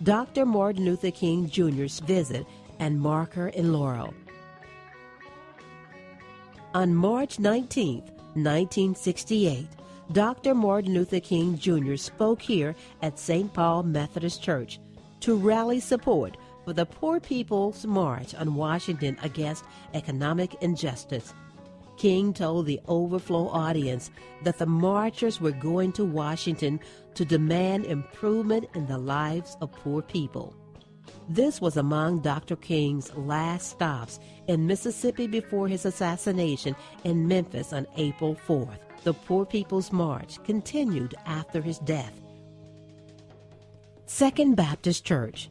Dr. Martin Luther King Jr.'s visit and marker in Laurel. On March 19, 1968, Dr. Martin Luther King Jr. spoke here at St. Paul Methodist Church to rally support for the Poor People's March on Washington against economic injustice. King told the overflow audience that the marchers were going to Washington to demand improvement in the lives of poor people. This was among Dr. King's last stops in Mississippi before his assassination in Memphis on April 4th. The Poor People's March continued after his death. Second Baptist Church.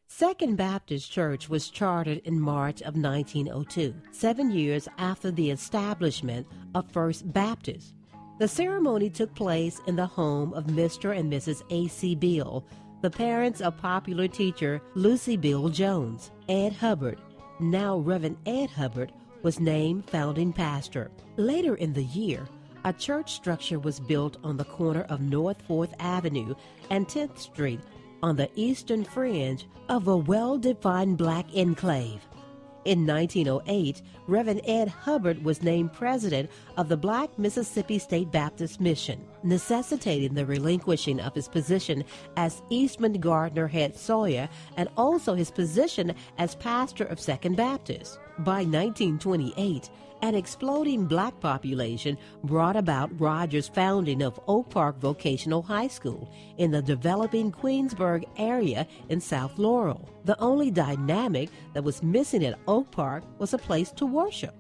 Second Baptist Church was chartered in March of 1902, 7 years after the establishment of First Baptist. The ceremony took place in the home of Mr. and Mrs. A.C. Beale, the parents of popular teacher Lucy Beale Jones. Ed Hubbard, now Reverend Ed Hubbard, was named founding pastor. Later in the year, a church structure was built on the corner of North 4th Avenue and 10th Street on the eastern fringe of a well-defined black enclave. In 1908, Reverend Ed Hubbard was named president of the Black Mississippi State Baptist Mission, necessitating the relinquishing of his position as Eastman Gardner head sawyer and also his position as pastor of Second Baptist. By 1928, an exploding black population brought about Rogers' founding of Oak Park Vocational High School in the developing Queensburg area in South Laurel. The only dynamic that was missing at Oak Park was a place to worship.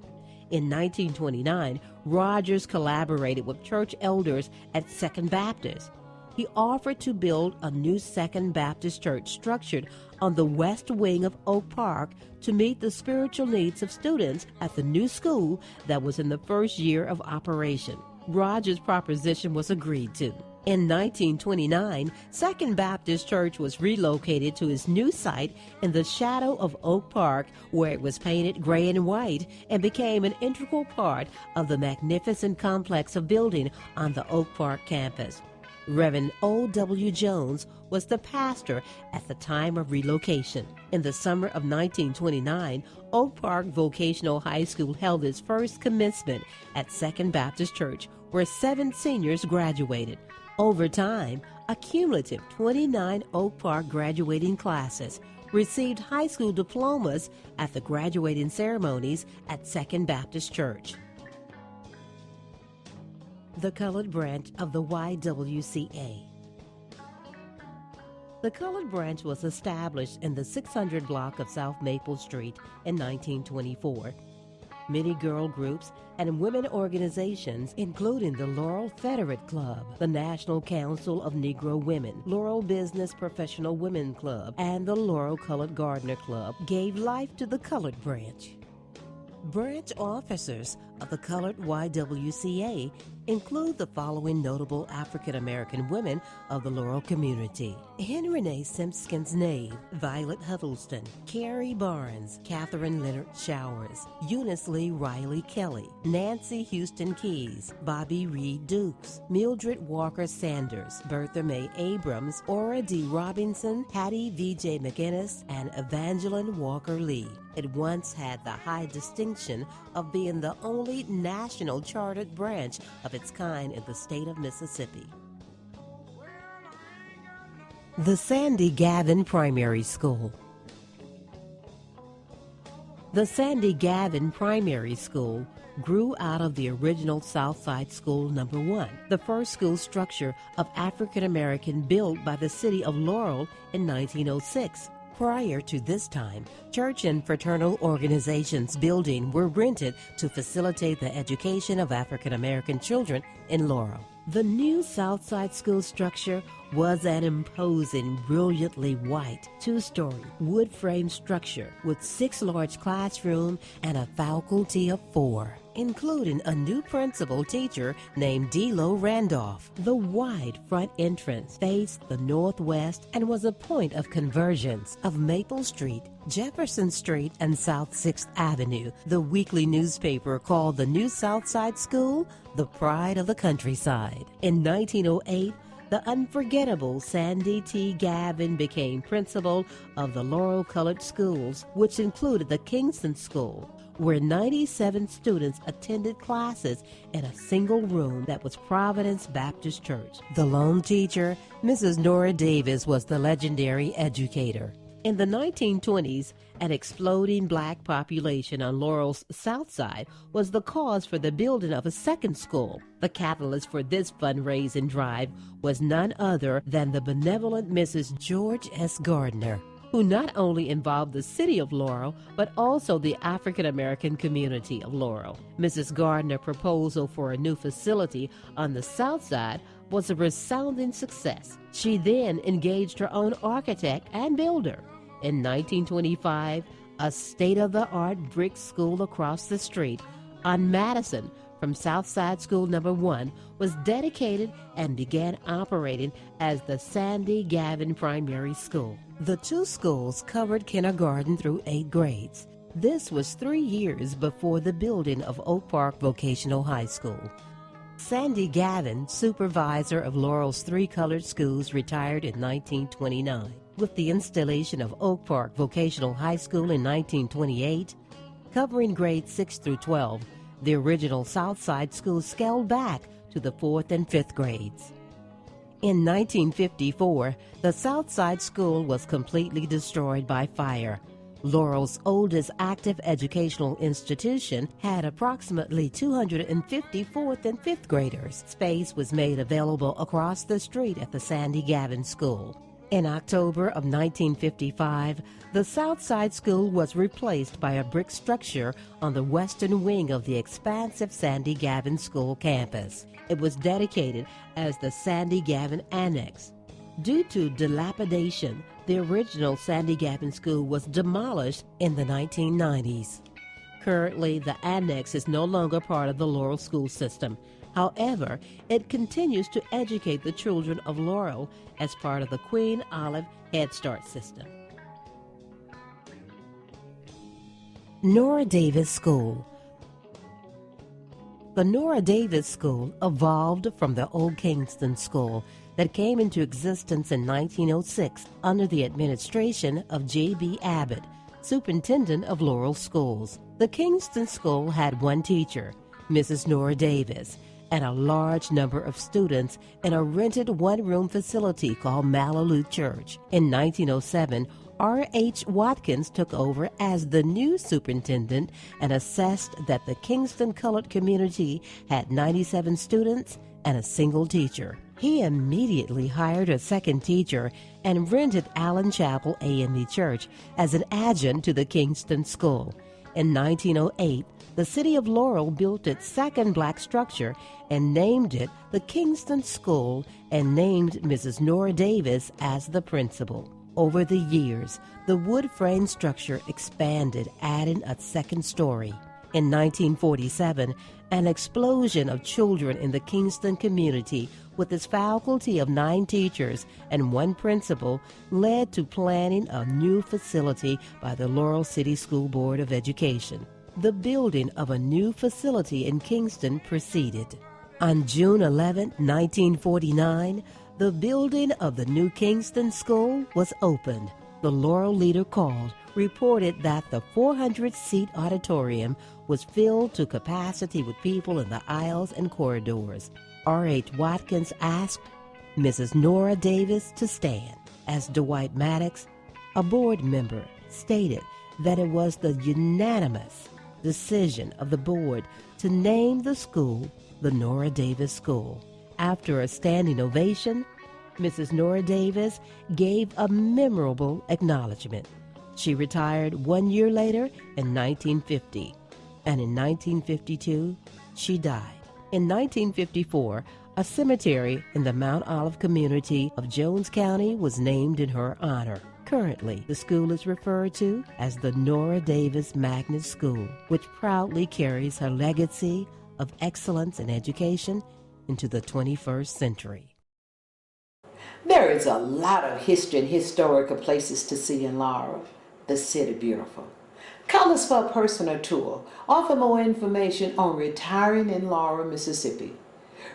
In 1929, Rogers collaborated with church elders at Second Baptist. He offered to build a new Second Baptist church structured on the west wing of Oak Park to meet the spiritual needs of students at the new school that was in the first year of operation. Rogers' proposition was agreed to. In 1929, Second Baptist Church was relocated to its new site in the shadow of Oak Park, where it was painted gray and white and became an integral part of the magnificent complex of building on the Oak Park campus. Reverend O.W. Jones was the pastor at the time of relocation. In the summer of 1929, Oak Park Vocational High School held its first commencement at Second Baptist Church, where 7 seniors graduated. Over time, a cumulative 29 Oak Park graduating classes received high school diplomas at the graduating ceremonies at Second Baptist Church. The colored branch of the YWCA. The colored branch was established in the 600 block of South Maple Street in 1924. Many girl groups and women organizations, including the Laurel Federate Club, the National Council of Negro Women, Laurel Business Professional Women Club, and the Laurel Colored Gardener Club, gave life to the colored branch. Branch officers of the colored YWCA include the following notable African-American women of the Laurel community: Henry Simpkins Nave, Violet Huddleston, Carrie Barnes, Catherine Leonard Showers, Eunice Lee Riley Kelly, Nancy Houston Keys, Bobby Reed Dukes, Mildred Walker Sanders, Bertha Mae Abrams, Ora D. Robinson, Hattie V.J. McInnes, and Evangeline Walker Lee. It once had the high distinction of being the only national chartered branch of its kind in the state of Mississippi. The Sandy Gavin Primary School. The Sandy Gavin Primary School grew out of the original Southside School No. 1, the first school structure of African American built by the city of Laurel in 1906. Prior to this time, church and fraternal organizations buildings were rented to facilitate the education of African American children in Laurel. The new Southside School structure was an imposing, brilliantly white, 2-story, wood-frame structure with 6 large classrooms and a faculty of 4, including a new principal teacher named D.Lo Randolph. The wide front entrance faced the northwest and was a point of convergence of Maple Street, Jefferson Street, and South 6th Avenue. The weekly newspaper called the new Southside School the pride of the countryside. In 1908, The unforgettable Sandy T. Gavin became principal of the Laurel Colored Schools, which included the Kingston School, where 97 students attended classes in a single room that was Providence Baptist Church. The lone teacher, Mrs. Nora Davis, was the legendary educator. In the 1920s, an exploding black population on Laurel's south side was the cause for the building of a second school. The catalyst for this fundraising drive was none other than the benevolent Mrs. George S. Gardner, who not only involved the city of Laurel, but also the African American community of Laurel. Mrs. Gardner's proposal for a new facility on the south side was a resounding success. She then engaged her own architect and builder. In 1925, a state-of-the-art brick school across the street on Madison from Southside School No. 1 was dedicated and began operating as the Sandy Gavin Primary School. The two schools covered kindergarten through 8th grades. This was 3 years before the building of Oak Park Vocational High School. Sandy Gavin, supervisor of Laurel's 3 colored schools, retired in 1929. With the installation of Oak Park Vocational High School in 1928, covering grades 6 through 12, the original Southside School scaled back to the 4th and 5th grades. In 1954, the Southside School was completely destroyed by fire. Laurel's oldest active educational institution had approximately 250 4th and 5th graders. Space was made available across the street at the Sandy Gavin School. In October of 1955, the Southside School was replaced by a brick structure on the western wing of the expansive Sandy Gavin School campus. It was dedicated as the Sandy Gavin Annex. Due to dilapidation, the original Sandy Gavin School was demolished in the 1990s. Currently, the annex is no longer part of the Laurel school system. However, it continues to educate the children of Laurel as part of the Queen Olive Head Start system. Nora Davis School. The Nora Davis School evolved from the Old Kingston School that came into existence in 1906 under the administration of J.B. Abbott, superintendent of Laurel Schools. The Kingston School had one teacher, Mrs. Nora Davis, and a large number of students in a rented one-room facility called Mallalieu Church. In 1907, R.H. Watkins took over as the new superintendent and assessed that the Kingston colored community had 97 students and a single teacher. He immediately hired a second teacher and rented Allen Chapel AME Church as an adjunct to the Kingston School. In 1908, the city of Laurel built its second black structure and named it the Kingston School and named Mrs. Nora Davis as the principal. Over the years, the wood frame structure expanded, adding a second story. In 1947, an explosion of children in the Kingston community with its faculty of 9 teachers and 1 principal led to planning a new facility by the Laurel City School Board of Education. The building of a new facility in Kingston proceeded. On June 11, 1949, the building of the new Kingston School was opened. The Laurel leader called, reported that the 400-seat auditorium was filled to capacity with people in the aisles and corridors. R.H. Watkins asked Mrs. Nora Davis to stand, as Dwight Maddox, a board member, stated that it was the unanimous decision of the board to name the school the Nora Davis School. After a standing ovation, Mrs. Nora Davis gave a memorable acknowledgement. She retired 1 year later in 1950, and in 1952, she died. In 1954, a cemetery in the Mount Olive community of Jones County was named in her honor. Currently, the school is referred to as the Nora Davis Magnet School, which proudly carries her legacy of excellence in education into the 21st century. There is a lot of history and historical places to see in Laurel, the city beautiful. Call us for a personal tour or for more information on retiring in Laurel, Mississippi.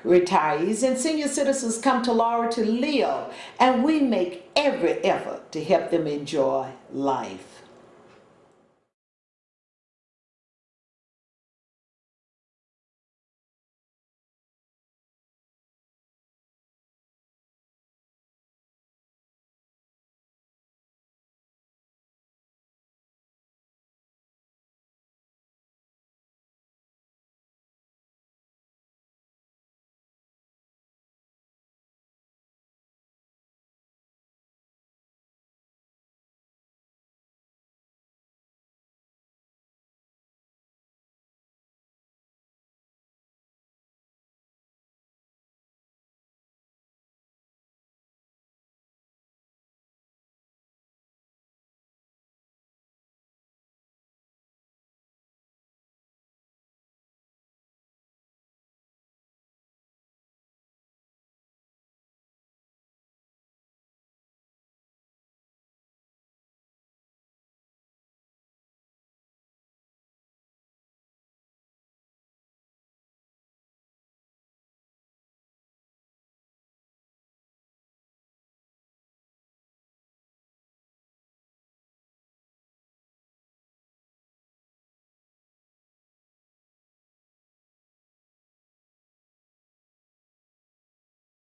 Retirees and senior citizens come to Laurel to live, and we make every effort to help them enjoy life.